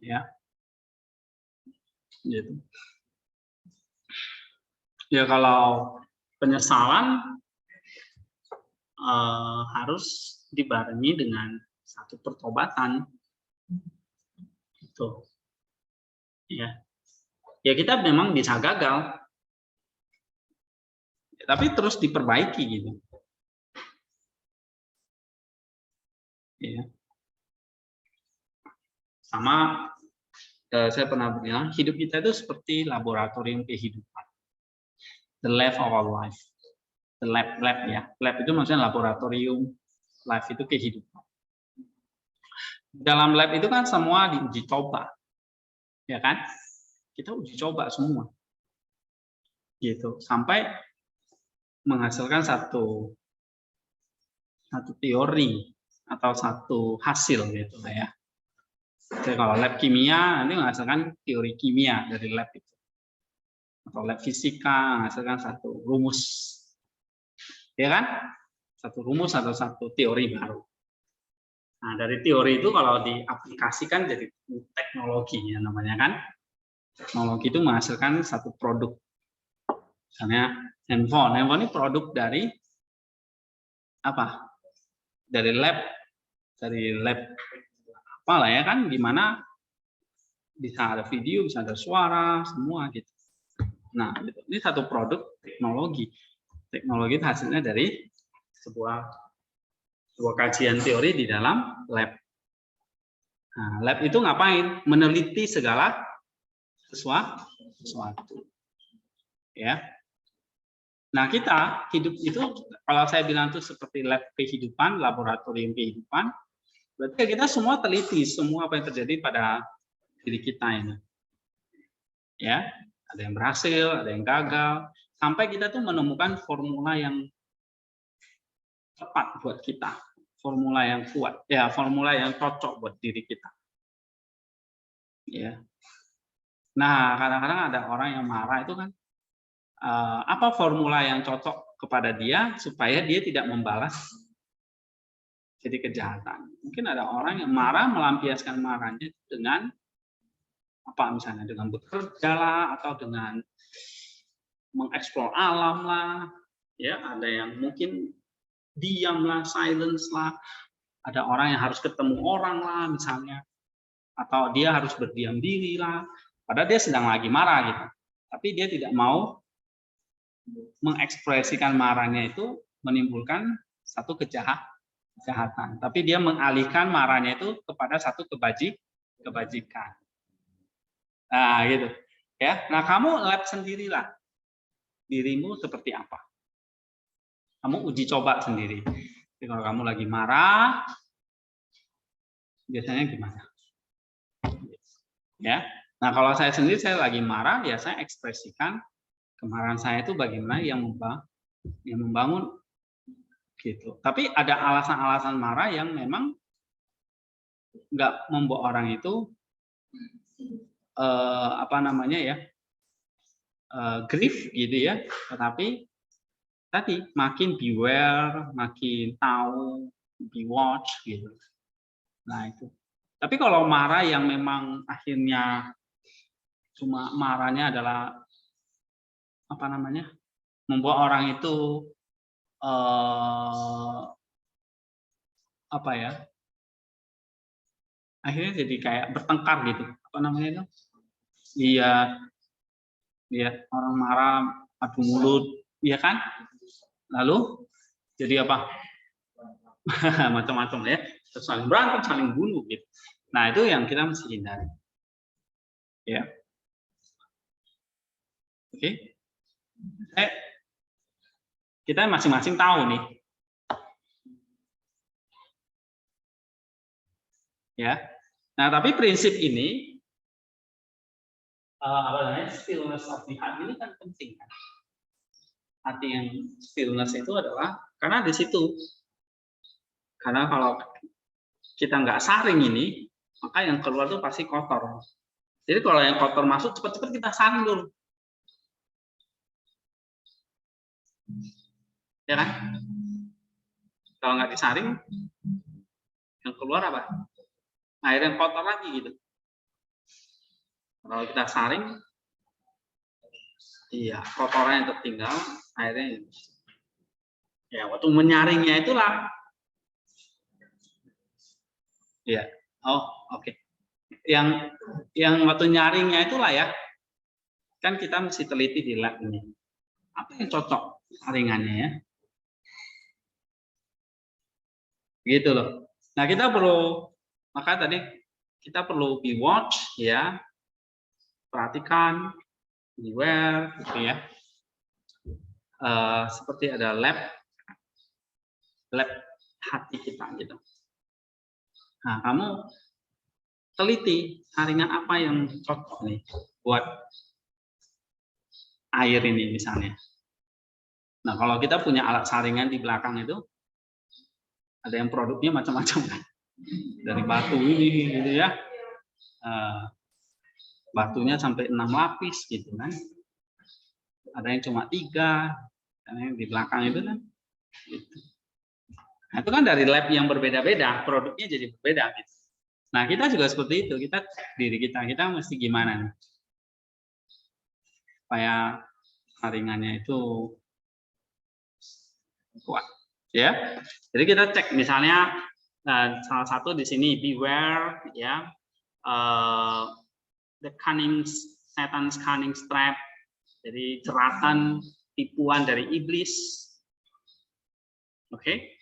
Speaker 1: ya, gitu. Ya kalau penyesalan harus dibarengi dengan satu pertobatan, gitu. Ya, ya kita memang bisa gagal, tapi terus diperbaiki gitu. Ya. Sama saya pernah bilang, hidup kita itu seperti laboratorium kehidupan. The lab of our life. The lab ya. Lab itu maksudnya laboratorium, life itu kehidupan. Dalam lab itu kan semua diuji coba. Ya kan? Kita uji coba semua. Gitu. Sampai menghasilkan satu teori atau satu hasil gitu ya. Jadi kalau lab kimia nanti menghasilkan teori kimia dari lab itu, atau lab fisika menghasilkan satu rumus, ya kan? Satu rumus atau satu teori baru. Nah dari teori itu kalau diaplikasikan jadi teknologi ya namanya kan. Teknologi itu menghasilkan satu produk. Misalnya handphone ini produk dari apa? Dari lab apa lah ya kan, gimana bisa ada video, bisa ada suara, semua gitu. Nah, ini satu produk teknologi. Teknologi itu hasilnya dari sebuah kajian teori di dalam lab. Nah, lab itu ngapain? Meneliti segala sesuatu. Ya. Nah, kita hidup itu kalau saya bilang itu seperti lab kehidupan, laboratorium kehidupan. Berarti kita semua teliti semua apa yang terjadi pada diri kita ini. Ya, ada yang berhasil, ada yang gagal, sampai kita tuh menemukan formula yang tepat buat kita, formula yang kuat, ya formula yang cocok buat diri kita. Ya. Nah, kadang-kadang ada orang yang marah itu kan, apa formula yang cocok kepada dia supaya dia tidak membalas jadi kejahatan. Mungkin ada orang yang marah melampiaskan marahnya dengan apa misalnya dengan bekerja lah atau dengan mengeksplor alam lah, ya ada yang mungkin diam lah, silence lah, ada orang yang harus ketemu orang lah misalnya, atau dia harus berdiam diri lah, padahal dia sedang lagi marah gitu, tapi dia tidak mau mengekspresikan marahnya itu menimbulkan satu kejahatan, tapi dia mengalihkan marahnya itu kepada satu kebajikan. Nah, gitu. Ya. Nah, kamu lab sendirilah. Dirimu seperti apa? Kamu uji coba sendiri. Jadi kalau kamu lagi marah, biasanya gimana? Ya. Nah, kalau saya sendiri saya lagi marah, ya saya ekspresikan kemarahan saya itu bagaimana yang membangun gitu. Tapi ada alasan-alasan marah yang memang nggak membuat orang itu grief gitu ya, tetapi tadi makin beware, makin tahu, be watch gitu. Nah itu. Tapi kalau marah yang memang akhirnya cuma marahnya adalah membuat orang itu akhirnya jadi kayak bertengkar gitu, itu? Lihat orang marah adu mulut, iya kan? Lalu jadi apa? Macam-macam ya, terus saling berantem, saling bunuh gitu. Nah itu yang kita mesti hindari. Ya, oke. Kita masing-masing tahu nih. Ya. Nah tapi prinsip ini stillness of the heart ini kan penting kan. Hati yang stillness itu adalah karena di situ. Karena kalau kita nggak saring ini, maka yang keluar itu pasti kotor. Jadi kalau yang kotor masuk, cepat-cepat kita saring dulu. Ya kan? Kalau nggak disaring, yang keluar apa? Air yang kotor lagi gitu. Kalau kita saring, iya, kotoran yang tertinggal, airnya. Ya, waktu menyaringnya itulah. Ya, oh oke. Yang waktu nyaringnya itulah ya, kan kita mesti teliti di lab ini. Apa yang cocok saringannya ya? Gitu loh. Nah kita perlu, maka tadi kita perlu be watch ya, perhatikan, beware gitu ya. Seperti ada lab hati kita gitu. Nah kamu teliti saringan apa yang cocok nih buat air ini misalnya. Nah kalau kita punya alat saringan di belakang itu, ada yang produknya macam-macam kan, dari batu ini gitu ya, batunya sampai 6 lapis gitu kan, ada yang cuma 3, karena yang di belakang itu kan gitu. Nah, itu kan dari lab yang berbeda-beda, produknya jadi berbeda gitu. Nah kita juga seperti itu, kita cek diri kita mesti gimana nih supaya saringannya itu kuat ya. Jadi kita cek misalnya salah satu di sini beware ya, the Satan's cunning trap, jadi jeratan tipuan dari iblis. Oke.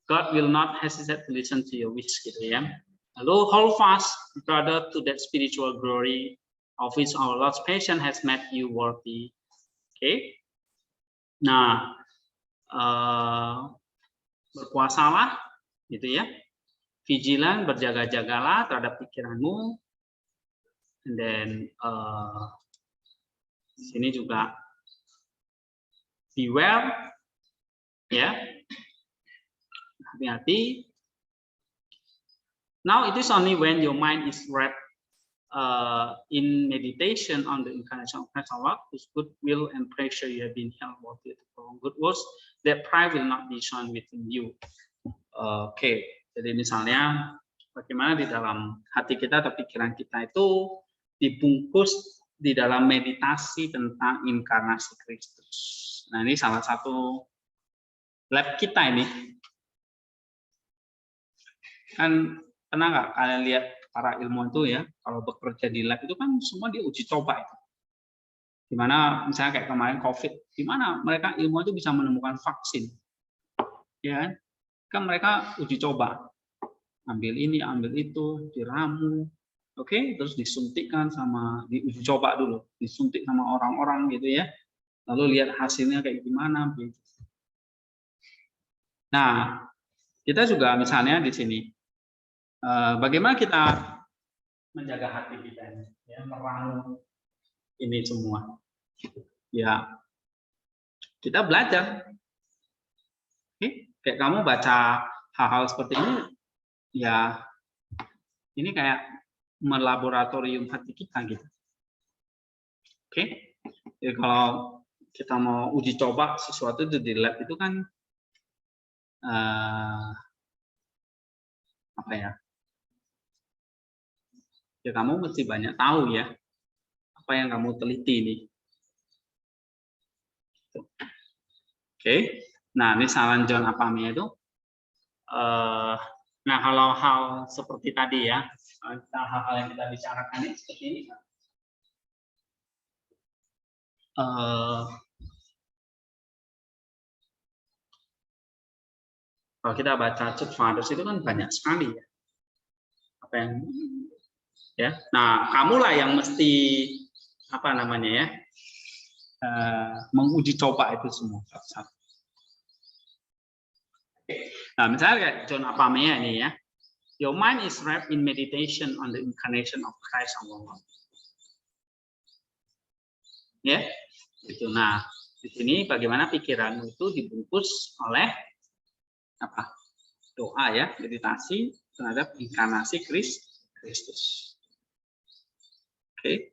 Speaker 1: God will not hesitate to listen to your wish gitu ya. Lalu hold fast brother to that spiritual glory of which our Lord's passion has made you worthy. Oke. Nah, berpuasalah gitu ya. Vigilant, berjaga-jagalah terhadap pikiranmu. And then di sini juga beware ya. Hati-hati. Now it is only when your mind is wrapped in meditation on the incarnation of Christ our Lord, whose good will and pressure you have been held worthy to perform good works, that pride will not be shown within you. Oke, jadi misalnya Bagaimana di dalam hati kita atau pikiran kita itu dibungkus di dalam meditasi tentang inkarnasi Kristus. Nah, ini salah satu lab kita ini. Kan pernah nggak kalian lihat para ilmuwan itu ya, kalau bekerja di lab itu kan semua dia uji coba itu. Gimana misalnya kayak kemarin COVID, gimana mereka ilmuwan itu bisa menemukan vaksin. Ya kan mereka uji coba. Ambil ini, ambil itu, diramu. Oke, terus disuntikkan sama diuji coba dulu, disuntik sama orang-orang gitu ya. Lalu lihat hasilnya kayak gimana gitu. Nah, kita juga misalnya di sini bagaimana kita menjaga hati kita ini, ya, meramu ini semua. Ya, kita belajar. Oke, kayak kamu baca hal-hal seperti ini, ya ini kayak melaboratorium hati kita gitu. Oke, jadi kalau kita mau uji coba sesuatu itu di lab itu kan apa ya? Ya kamu mesti banyak tahu ya apa yang kamu teliti ini. Oke, nah ini saran John Apamea itu. Nah, hal-hal seperti tadi ya, hal-hal yang kita bicarakan ini seperti ini. Kalau kita baca Church Fathers itu kan banyak sekali ya. Apa yang ya? Nah, kamulah yang mesti apa namanya ya? Menguji coba itu semua satu-satu. Nah, misalnya kayak John Apamea ini ya. Your mind is wrapped in meditation on the incarnation of Christ our Lord. Ya, itu. Nah, di sini bagaimana pikiranmu itu dibungkus oleh apa? Doa ya, meditasi terhadap inkarnasi Kristus. Oke.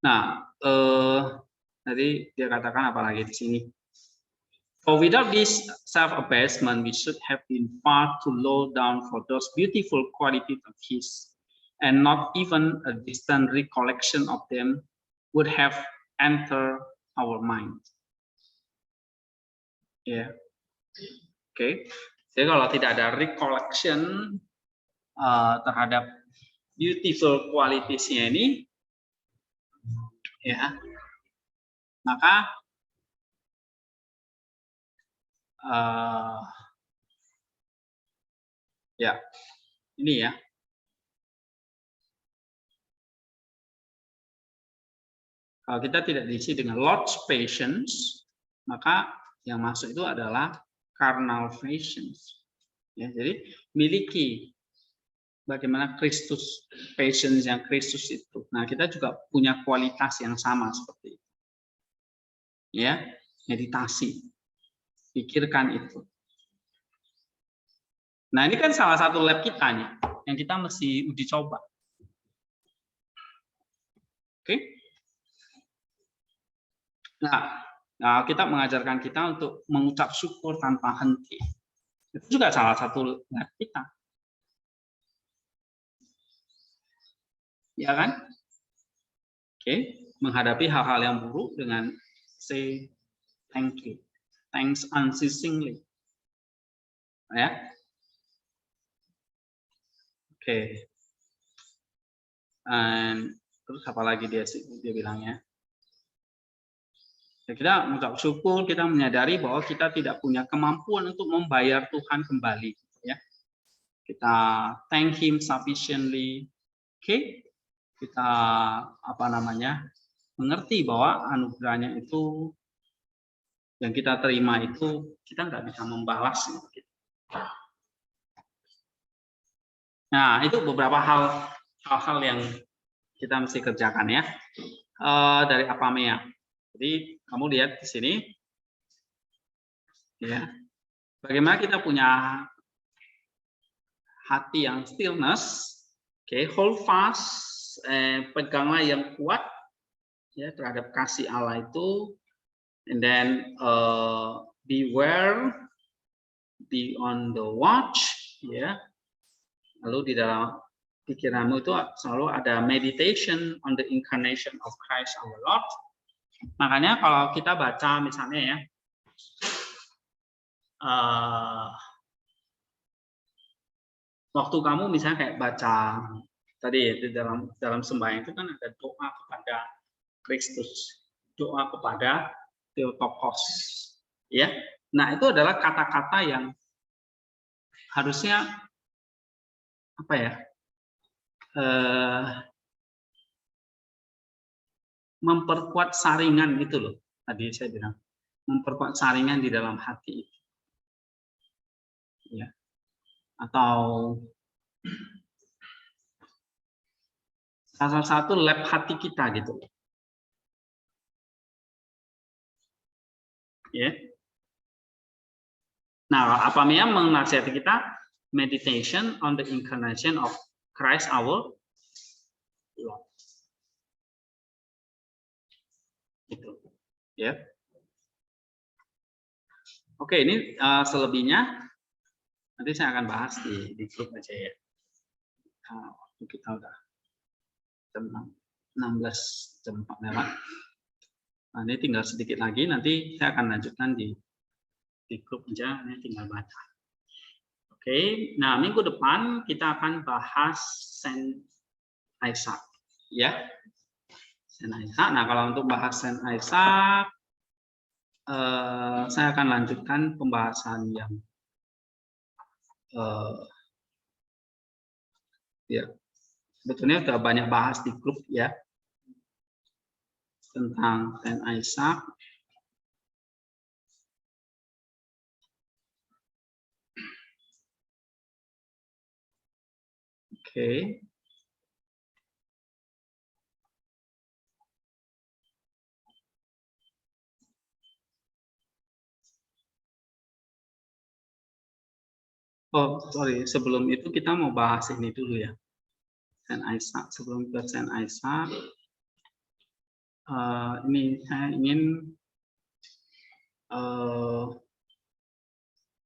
Speaker 1: Nah, tadi dia katakan apa lagi di sini? For without this self-abasement, we should have been far too low down for those beautiful qualities of His, and not even a distant recollection of them would have entered our mind. Ya, oke. Jadi kalau tidak ada recollection terhadap beautiful qualities-nya ini, ya, maka ya, ini ya. Kalau kita tidak diisi dengan Lord's patience, maka yang masuk itu adalah carnal patience. Ya, jadi miliki bagaimana Kristus, patience yang Kristus itu. Nah, kita juga punya kualitas yang sama seperti itu. Ya, meditasi. Pikirkan itu. Nah, ini kan salah satu lab kita nih, yang kita mesti uji coba. Oke? Nah, kita mengajarkan kita untuk mengucap syukur tanpa henti. Itu juga salah satu lab kita. Ya kan? Oke, menghadapi hal-hal yang buruk dengan say thank you. Thanks unceasingly. Ya. Oke. And terus apa lagi dia bilangnya? Ya, kita mengucap syukur, kita menyadari bahwa kita tidak punya kemampuan untuk membayar Tuhan kembali, ya. Kita thank Him sufficiently. Oke. Kita apa namanya? Mengerti bahwa anugerahnya itu yang kita terima itu kita nggak bisa membalas. Nah, itu beberapa hal-hal yang kita mesti kerjakan ya dari Apamea. Jadi kamu lihat di sini, ya, bagaimana kita punya hati yang stillness, hold fast, peganglah yang kuat, ya, terhadap kasih Allah itu, and then beware be on the watch, ya. Lalu di dalam pikiranmu itu selalu ada meditation on the incarnation of Christ our Lord. Makanya kalau kita baca misalnya ya, waktu kamu misalnya kayak baca tadi di dalam sembahyang itu kan ada doa kepada Kristus, doa kepada Theotokos, ya. Nah itu adalah kata-kata yang harusnya apa ya? Memperkuat saringan itu loh. Tadi saya bilang memperkuat saringan di dalam hati itu. Ya. Atau salah satu lab hati kita gitu. Ya. Nah, Apamea menasihati kita meditation on the incarnation of Christ our Lord. Itu. Ya. Oke, ini selebihnya nanti saya akan bahas di grup aja ya. Waktu kita udah jam 16 jam 4 lewat. Nah, ini tinggal sedikit lagi, nanti saya akan lanjutkan di grup aja, ini tinggal baca. Oke, nah minggu depan kita akan bahas Saint Isaac, ya. Saint Isaac. Nah, kalau untuk bahas Saint Isaac, saya akan lanjutkan pembahasan yang ya sebetulnya sudah banyak bahas di grup ya tentang Saint Isaac. Oke. Oh, sorry. Sebelum itu kita mau bahas ini dulu ya. Saint Isaac. Sebelum ke Saint Isaac, ini saya ingin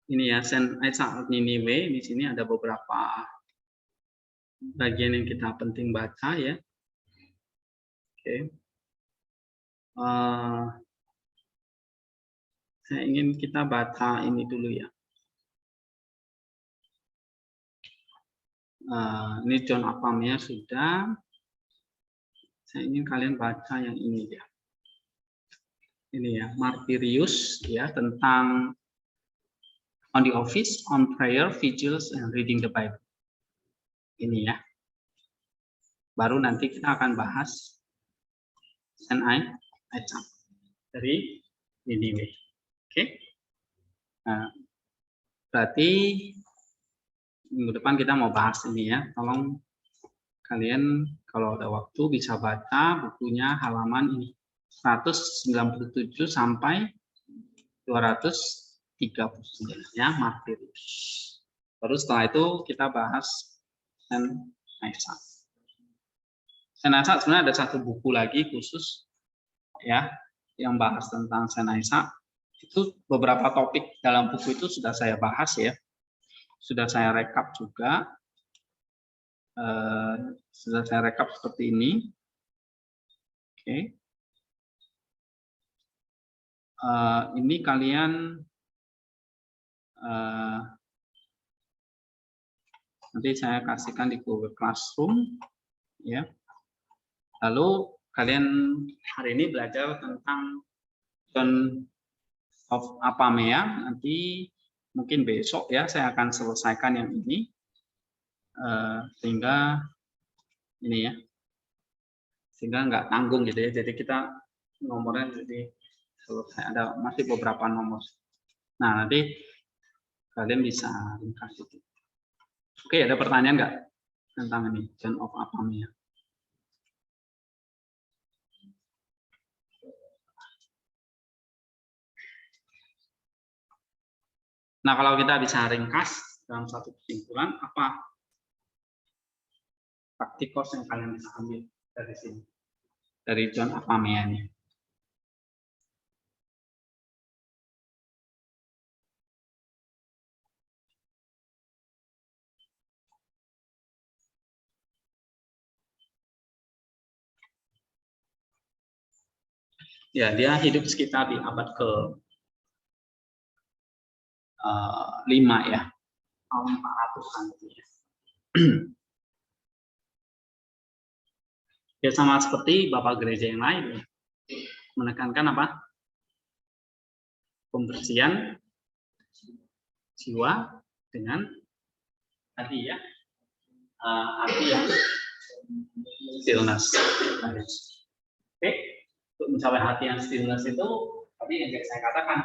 Speaker 1: ini ya Saint Isaac Niniwe. Di sini ada beberapa bagian yang kita penting baca ya. Oke. Saya ingin kita baca ini dulu ya. Ini John Apamea sudah. Saya ingin kalian baca yang ini ya. Ini ya, Martyrius ya, tentang on the office, on prayer, vigils, and reading the Bible. Ini ya. Baru nanti kita akan bahas Saint Isaac dari Niniwe. Oke. Nah, berarti minggu depan kita mau bahas ini ya. Tolong kalian kalau ada waktu bisa baca bukunya halaman ini 197 sampai 239 ya, Martyrius. Baru setelah itu kita bahas Saint Isaac. Saint Isaac sebenarnya ada satu buku lagi khusus ya yang bahas tentang Saint Isaac. Itu beberapa topik dalam buku itu sudah saya bahas ya. Sudah saya rekap juga. Sudah saya rekap seperti ini. Oke. Ini kalian nanti saya kasihkan di Google Classroom ya. Lalu kalian hari ini belajar tentang John of Apamea. Nanti mungkin besok ya saya akan selesaikan yang ini sehingga ini ya, sehingga nggak tanggung gitu ya. Jadi kita nomornya jadi selesai, ada masih beberapa nomor. Nah nanti kalian bisa ringkas itu. Oke, ada pertanyaan nggak tentang ini John of Apamea? Nah, kalau kita bisa ringkas dalam satu kesimpulan, apa praktikos yang kalian bisa ambil dari sini, dari John Apamea ini? Ya, dia hidup sekitar di abad ke 5 ya, tahun 400-an. Ya sama seperti Bapak gereja yang lain, menekankan apa? Pembersihan jiwa dengan hati ya, hati yang stillness. Oke, untuk mencapai hati yang stillness itu, tadi yang saya katakan,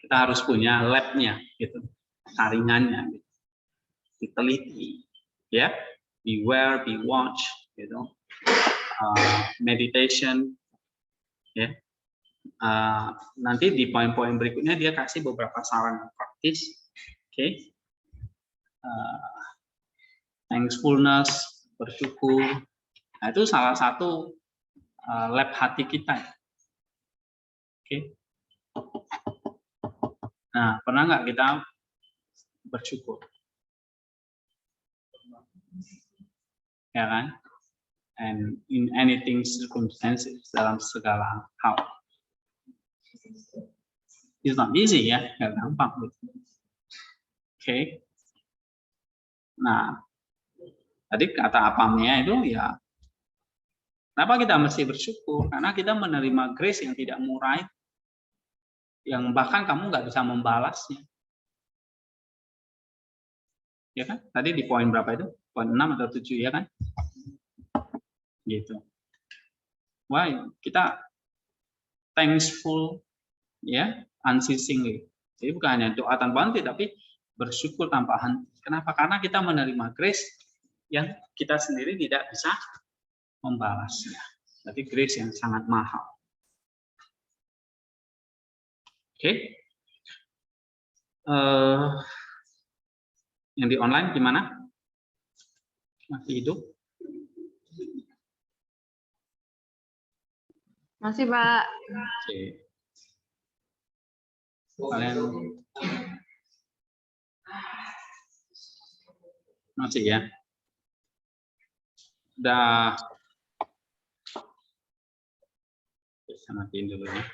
Speaker 1: kita harus punya lab-nya, gitu, saringannya, gitu. Diteliti, ya, beware, be watch, gitu, meditation, ya. Nanti di poin-poin berikutnya dia kasih beberapa saran praktis, oke. Thankfulness, bersyukur, nah itu salah satu lab hati kita, oke. Nah, pernah nggak kita bersyukur? Ya kan? And in anything circumstances, dalam segala hal. It's not easy ya, nggak gampang. Oke. Nah, tadi kata apamnya itu ya, kenapa kita mesti bersyukur? Karena kita menerima grace yang tidak murah, yang bahkan kamu nggak bisa membalasnya. Ya kan? Tadi di poin berapa itu? Poin 6 atau 7 ya kan? Gitu. Why? Kita thankful ya, unceasingly. Jadi bukan hanya doa tanpa henti, tapi bersyukur tanpa henti. Kenapa? Karena kita menerima grace yang kita sendiri tidak bisa membalasnya. Jadi grace yang sangat mahal. Oke. Yang di online gimana? Masih hidup?
Speaker 4: Masih, Pak.
Speaker 1: Oke. Kalian masih ya? Udah. Bisa matiin dulu ya.